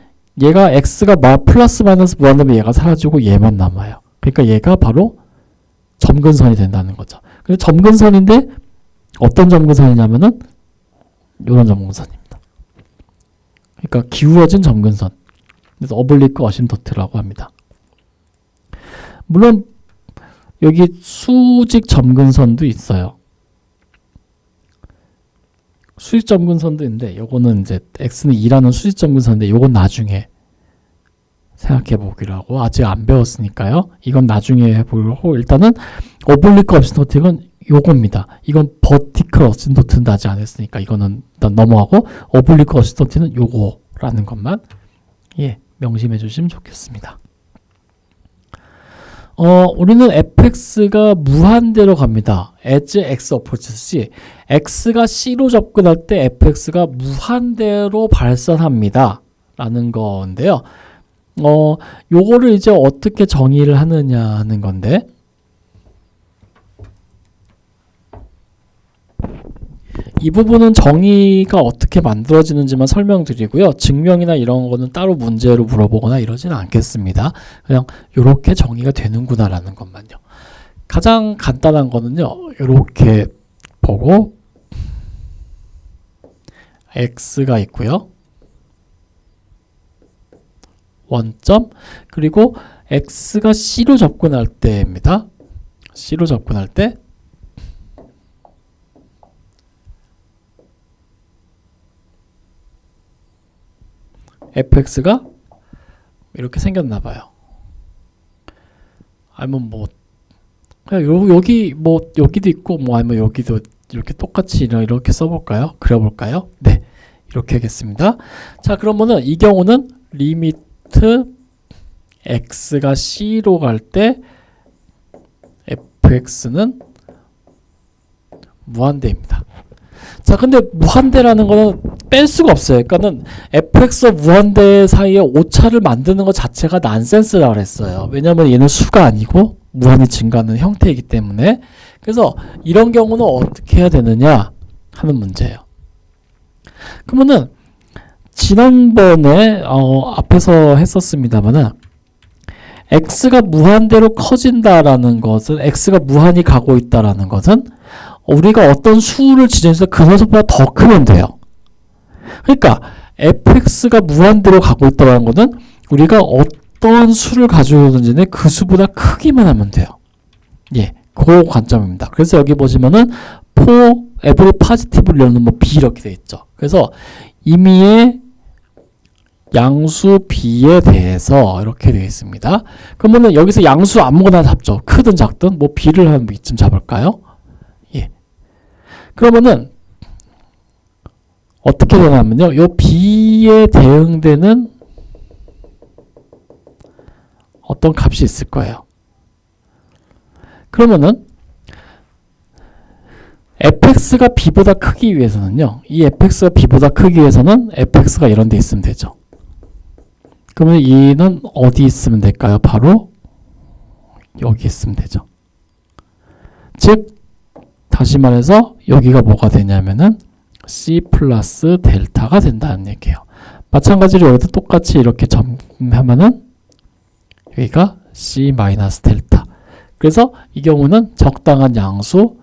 얘가 x가 플러스 마이너스 무한대면 얘가 사라지고 얘만 남아요. 그러니까 얘가 바로 점근선이 된다는 거죠. 그래서 점근선인데 어떤 점근선이냐면은 이런 점근선입니다. 그러니까 기울어진 점근선. 그래서 어블리크 어심도트라고 합니다. 물론 여기 수직 점근선도 있어요. 수직 점근선도 있는데 요거는 이제 x는 2라는 수직 점근선인데 요건 나중에 생각해 보기로 하고 아직 안 배웠으니까요. 이건 나중에 해보려고 일단은 오블리크 어심도트는 요겁니다. 이건 버티컬 어심도트는 아직 안 했으니까 이거는 일단 넘어가고 오블리크 어심도트는 요거라는 것만 명심해 주시면 좋겠습니다. 우리는 fx가 무한대로 갑니다. as x approaches c. x가 c로 접근할 때 fx가 무한대로 발산합니다. 라는 건데요. 요거를 이제 어떻게 정의를 하느냐 하는 건데, 이 부분은 정의가 어떻게 만들어지는지만 설명드리고요. 증명이나 이런 거는 따로 문제로 물어보거나 이러지는 않겠습니다. 그냥 이렇게 정의가 되는구나 라는 것만요. 가장 간단한 거는요. 이렇게 보고 x가 있고요. 원점 그리고 x가 c로 접근할 때입니다. c로 접근할 때 fx가 이렇게 생겼나 봐요. 아니면 뭐 그냥 여기 뭐 여기도 있고 뭐 아니면 여기도 이렇게 똑같이 이렇게 써볼까요? 그려볼까요? 네, 이렇게 하겠습니다. 자, 그러면은 이 경우는 리미트 x가 c로 갈 때 fx는 무한대입니다. 자, 근데 무한대라는 거는 뺄 수가 없어요. 그러니까는 fx와 무한대 사이에 오차를 만드는 것 자체가 난센스라고 그랬어요. 왜냐하면 얘는 수가 아니고 무한히 증가하는 형태이기 때문에. 그래서 이런 경우는 어떻게 해야 되느냐 하는 문제예요. 그러면은 지난번에 앞에서 했었습니다만은 x가 무한대로 커진다라는 것은 x가 무한히 가고 있다라는 것은 우리가 어떤 수를 지정해서 그 녀석보다 더 크면 돼요. 그러니까 fx가 무한대로 가고 있다는 것은 우리가 어떤 수를 가지고 있는지는 그 수보다 크기만 하면 돼요. 예, 그 관점입니다. 그래서 여기 보시면은 for every positive real는 뭐 b 이렇게 돼 있죠. 그래서 임의의 양수 b에 대해서 이렇게 되어 있습니다. 그러면은 여기서 양수 아무거나 잡죠. 크든 작든 뭐 b를 한 이쯤 잡을까요? 예. 그러면은 어떻게 되냐면요. 요 b에 대응되는 어떤 값이 있을 거예요. 그러면은 fx가 b보다 크기 위해서는요. 이 fx가 b보다 크기 위해서는 fx가 이런 데 있으면 되죠. 그러면 얘는 어디 있으면 될까요? 바로 여기 있으면 되죠. 즉 다시 말해서 여기가 뭐가 되냐면은 c 플러스 델타가 된다는 얘기예요. 마찬가지로 여기도 똑같이 이렇게 점하면은 여기가 c 마이너스 델타. 그래서 이 경우는 적당한 양수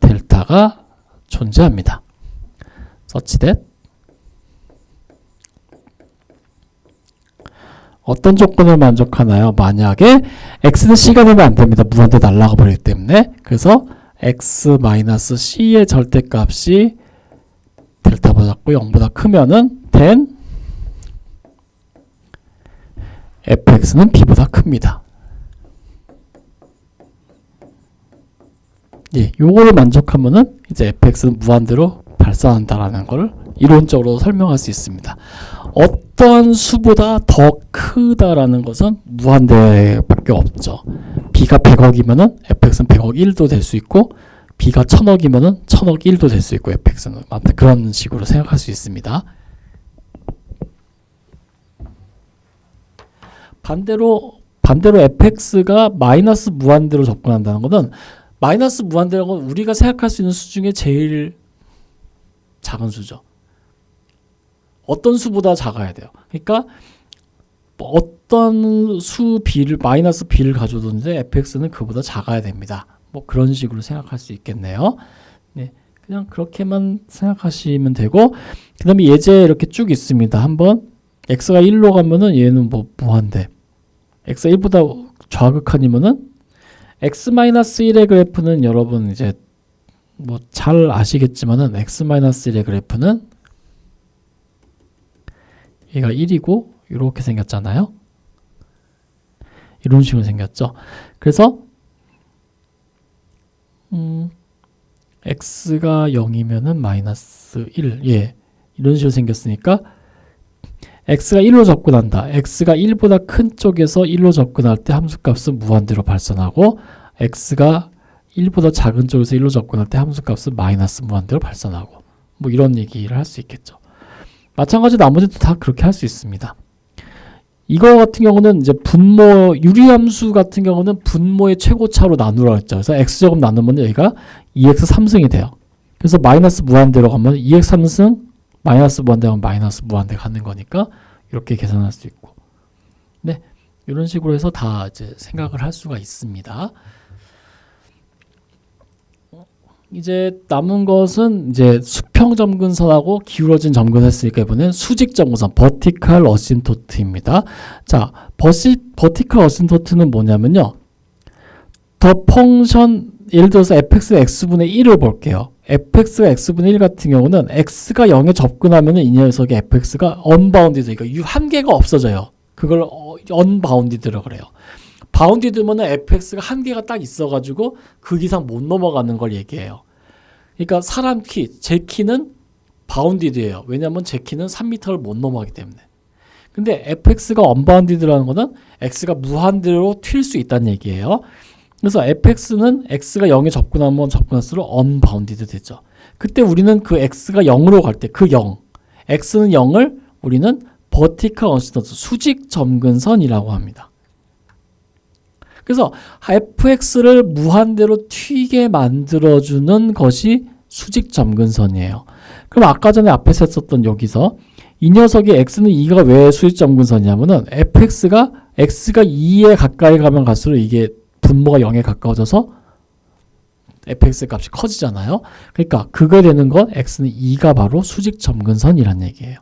델타가 존재합니다. such that 어떤 조건을 만족하나요? 만약에 x는 c가 되면 안 됩니다. 무한대 날아가 버리기 때문에. 그래서 x-c의 절대값이 델타보다 작고 0보다 크면은 then fx는 b보다 큽니다. 예, 요거를 만족하면은 이제 fx는 무한대로 발산한다라는 걸 이론적으로 설명할 수 있습니다. 어떠한 수보다 더 크다라는 것은 무한대밖에 없죠. b가 100억이면은 fx는 100억 1도 될 수 있고 b가 1000억이면은 1000억 1도 될 수 있고 fx는 아무튼 그런 식으로 생각할 수 있습니다. 반대로 fx가 마이너스 무한대로 접근한다는 것은 마이너스 무한대라는 건 우리가 생각할 수 있는 수 중에 제일 작은 수죠. 어떤 수보다 작아야 돼요. 그러니까 어떤 수 b를 마이너스 b를 가져오든지 fx는 그보다 작아야 됩니다. 뭐 그런 식으로 생각할 수 있겠네요. 네, 그냥 그렇게만 생각하시면 되고 그 다음에 예제 이렇게 쭉 있습니다. 한번 x가 1로 가면은 얘는 뭐 무한대 x가 1보다 좌극한이면은 x-1의 그래프는 여러분 이제 뭐 잘 아시겠지만은 x-1의 그래프는 얘가 1이고 이렇게 생겼잖아요. 이런 식으로 생겼죠. 그래서 x가 0이면은 마이너스 1 예, 이런 식으로 생겼으니까 x가 1로 접근한다. x가 1보다 큰 쪽에서 1로 접근할 때 함수값은 무한대로 발산하고 x가 1보다 작은 쪽에서 1로 접근할 때 함수값은 마이너스 무한대로 발산하고 뭐 이런 얘기를 할 수 있겠죠. 마찬가지로 나머지도 다 그렇게 할 수 있습니다. 이거 같은 경우는 이제 분모 유리함수 같은 경우는 분모의 최고차로 나누라고 했죠. 그래서 x제곱 나누면 여기가 2x 3승이 돼요. 그래서 마이너스 무한대로 가면 2x 3승 마이너스 무한대 가면 마이너스 무한대 가는 거니까 이렇게 계산할 수 있고 네, 이런 식으로 해서 다 이제 생각을 할 수가 있습니다. 이제 남은 것은 이제 수평 점근선하고 기울어진 점근선 했으니까 이번엔 수직 점근선 버티컬 어신토트입니다. 자, 버티컬 어신토트는 뭐냐면요. 더 펑션 예를 들어서 fx가 x분의 1을 볼게요. fx가 x분의 1 같은 경우는 x가 0에 접근하면 이 녀석의 fx가 언바운디드 그러니까 한계가 없어져요. 그걸 언바운디드라고 그래요. 바운디드면 fx가 한계가 딱 있어가지고 그 이상 못 넘어가는 걸 얘기해요. 그러니까 사람 키, 제 키는 바운디드예요. 왜냐하면 제 키는 3m를 못 넘어가기 때문에. 근데 fx가 언바운디드라는 거는 x가 무한대로 튈 수 있다는 얘기예요. 그래서 fx는 x가 0에 접근하면 접근할수록 언바운디드 되죠. 그때 우리는 그 x가 0으로 갈 때 그 0, x는 0을 우리는 버티컬 어신토트 수직 점근선이라고 합니다. 그래서 fx를 무한대로 튀게 만들어주는 것이 수직 점근선이에요. 그럼 아까 전에 앞에서 했었던 여기서 이 녀석이 x는 2가 왜 수직 점근선이냐면은 fx가 x가 2에 가까이 가면 갈수록 이게 분모가 0에 가까워져서 fx의 값이 커지잖아요. 그러니까 그거에 되는 건 x는 2가 바로 수직 점근선이란 얘기예요.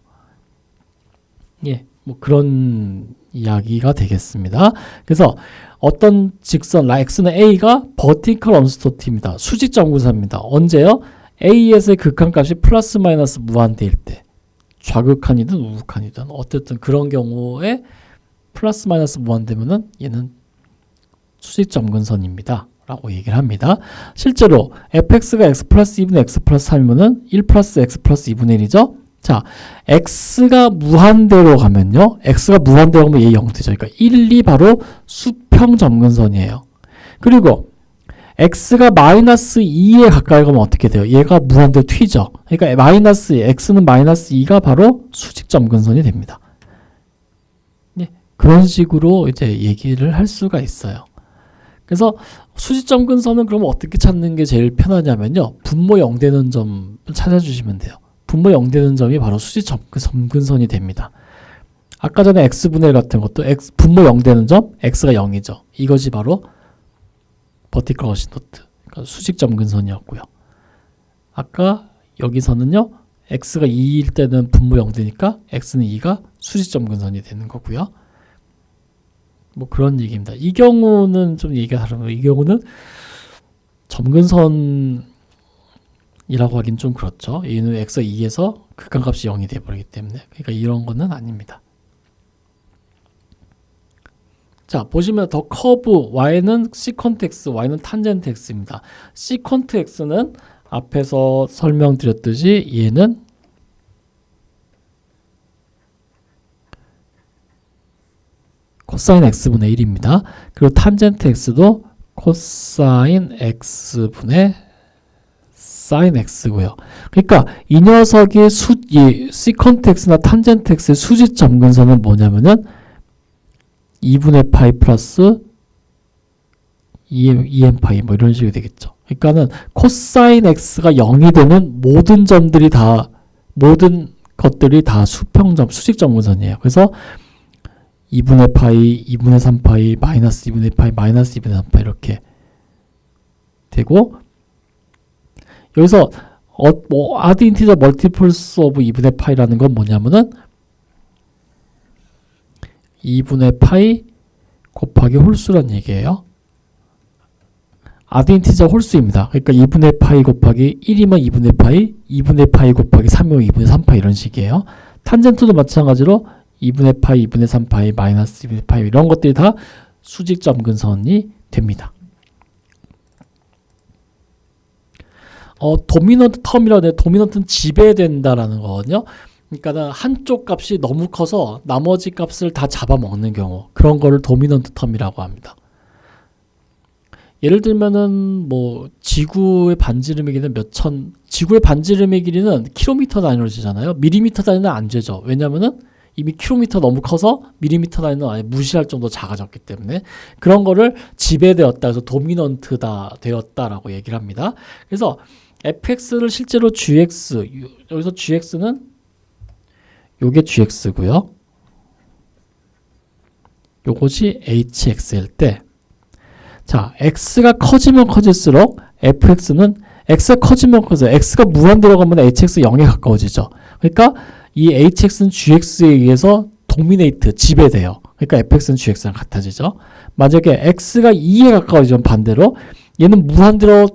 예, 뭐 그런 이야기가 되겠습니다. 그래서 어떤 직선 x는 a가 버티컬 언스토트입니다. 수직 점근선입니다. 언제요? a에서의 극한값이 플러스 마이너스 무한대일 때 좌극한이든 우극한이든 어쨌든 그런 경우에 플러스 마이너스 무한대면은 얘는 수직 점근선입니다. 라고 얘기를 합니다. 실제로 fx가 x 플러스 2분의 x 플러스 3이면은 1 플러스 x 플러스 2분의 1이죠. 자, x가 무한대로 가면요. x가 무한대로 가면 얘 0 되죠. 그러니까 1, 2 바로 수평 점근선이에요. 그리고 x가 마이너스 2에 가까이 가면 어떻게 돼요? 얘가 무한대로 튀죠. 그러니까 마이너스 x는 마이너스 2가 바로 수직 점근선이 됩니다. 예, 그런 식으로 이제 얘기를 할 수가 있어요. 그래서 수직 점근선은 그러면 어떻게 찾는 게 제일 편하냐면요. 분모 0 되는 점 찾아주시면 돼요. 분모 0 되는 점이 바로 수직 점근선이 됩니다. 아까 전에 x분의 1 같은 것도 분모 0 되는 점 x가 0이죠. 이것이 바로 버티컬 어신토트, 그러니까 수직 점근선이었고요. 아까 여기서는요. x가 2일 때는 분모 0 되니까 x는 2가 수직 점근선이 되는 거고요. 뭐 그런 얘기입니다. 이 경우는 좀 얘기가 다른 거예요. 이 경우는 점근선이라고 하긴 좀 그렇죠. 얘는 x가 2에서 극한값이 0이 돼버리기 때문에 그러니까 이런 거는 아닙니다. 자, 보시면 더 커브 y는 시컨트 x, y는 탄젠트 x입니다. 시컨트 x는 앞에서 설명드렸듯이 얘는 코사인 x분의 1입니다. 그리고 탄젠트 x도 코사인 x분의 사인 x고요. 그러니까 이 녀석의 이 시컨트 x나 탄젠트 x의 수직 점근선은 뭐냐면은 2분의 파이 플러스 2n 파이 뭐 이런 식이 되겠죠. 그러니까는 코사인 x가 0이 되는 모든 점들이 다 모든 것들이 다 수평점 수직 점근선이에요. 그래서 2분의 파이, 2분의 3파이, 마이너스 2분의 파이, 마이너스 2분의 3파이 이렇게 되고 여기서 아드 인티저 멀티플스 오브 2분의 파이라는 건 뭐냐면은 2분의 파이 곱하기 홀수란 얘기예요. 아드 인티저 홀수입니다. 그러니까 2분의 파이 곱하기 1이면 2분의 파이, 2분의 파이 곱하기 3이면 2분의 3파이 이런 식이에요. 탄젠트도 마찬가지로 2분의 파이, 2분의 3파이, 마이너스 2분의 파이 이런 것들이 다 수직 점근선이 됩니다. 도미넌트 텀이라고 해. 도미넌트는 지배된다라는 거거든요. 그러니까 한쪽 값이 너무 커서 나머지 값을 다 잡아먹는 경우 그런 거를 도미넌트 텀이라고 합니다. 예를 들면은 뭐 지구의 반지름의 길이는 지구의 반지름의 길이는 킬로미터 단위로 재잖아요. 밀리미터 단위는 안 재죠. 왜냐면은 이미 킬로미터 너무 커서 밀리미터 단위는 아예 무시할 정도 작아졌기 때문에 그런 거를 지배되었다 해서 도미넌트다 되었다라고 얘기를 합니다. 그래서 fx를 실제로 gx 여기서 gx는 요게 gx고요. 요것이 hx일 때 자, x가 커지면 커질수록 fx는 x가 커지면 커져요. x가 무한대로 가면 hx 0에 가까워지죠. 그러니까 이 hx는 gx에 의해서 도미네이트, 지배돼요. 그러니까 fx는 gx랑 같아지죠. 만약에 x가 2에 가까워지면 반대로 얘는 무한대로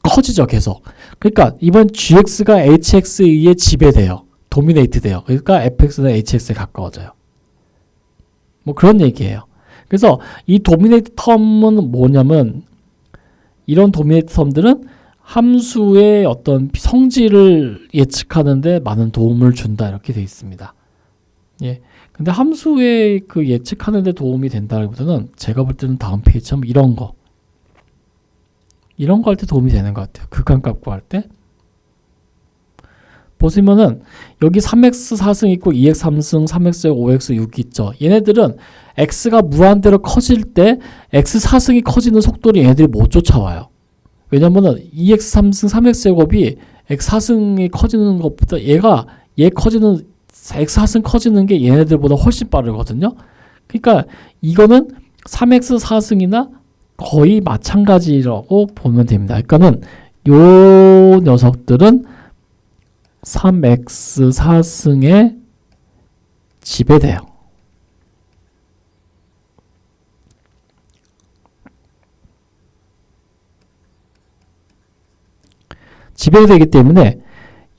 커지죠. 계속. 그러니까 이번 gx가 hx에 의해 지배돼요. 도미네이트 돼요. 그러니까 fx는 hx에 가까워져요. 뭐 그런 얘기예요. 그래서 이 도미네이트 텀은 뭐냐면 이런 도미네이트 텀들은 함수의 어떤 성질을 예측하는데 많은 도움을 준다 이렇게 되어 있습니다. 예. 근데 함수의 그 예측하는데 도움이 된다기보다는 제가 볼 때는 다음 페이지처럼 이런 거 할 때 도움이 되는 것 같아요. 극한값 구할 때 보시면은 여기 3x 4승 있고 2x 3승 3x 5x 6 있죠. 얘네들은 x가 무한대로 커질 때 x 4승이 커지는 속도를 얘네들이 못 쫓아와요. 왜냐면은 2x 3승 3x 제곱이 x 4승이 커지는 것보다 얘 커지는 x 4승 커지는 게 얘네들보다 훨씬 빠르거든요. 그러니까 이거는 3x 4승이나 거의 마찬가지라고 보면 됩니다. 그러니까는 요 녀석들은 3x 4승에 지배돼요. 지배되기 때문에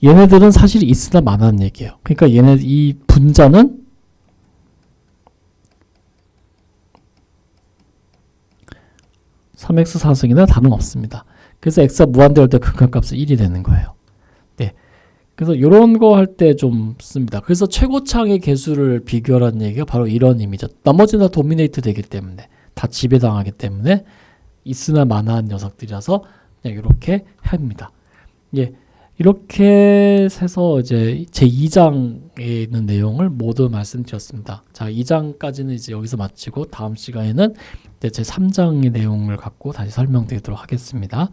얘네들은 사실 있으나 마나는 얘기예요. 그러니까 이 분자는 (3x 4승이나) 다름없습니다. 그래서 x가 무한대로 할 때 극한값은 1이 되는 거예요. 네. 그래서 이런 거 할 때 좀 씁니다. 그래서 최고창의 개수를 비교하라는 얘기가 바로 이런 의미죠. 나머지는 다 도미네이트 되기 때문에 다 지배당하기 때문에 있으나 마나한 녀석들이라서 그냥 이렇게 합니다. 예, 이렇게 해서 이제 제 2장에 있는 내용을 모두 말씀드렸습니다. 자, 2장까지는 이제 여기서 마치고 다음 시간에는 제 3장의 내용을 갖고 다시 설명드리도록 하겠습니다.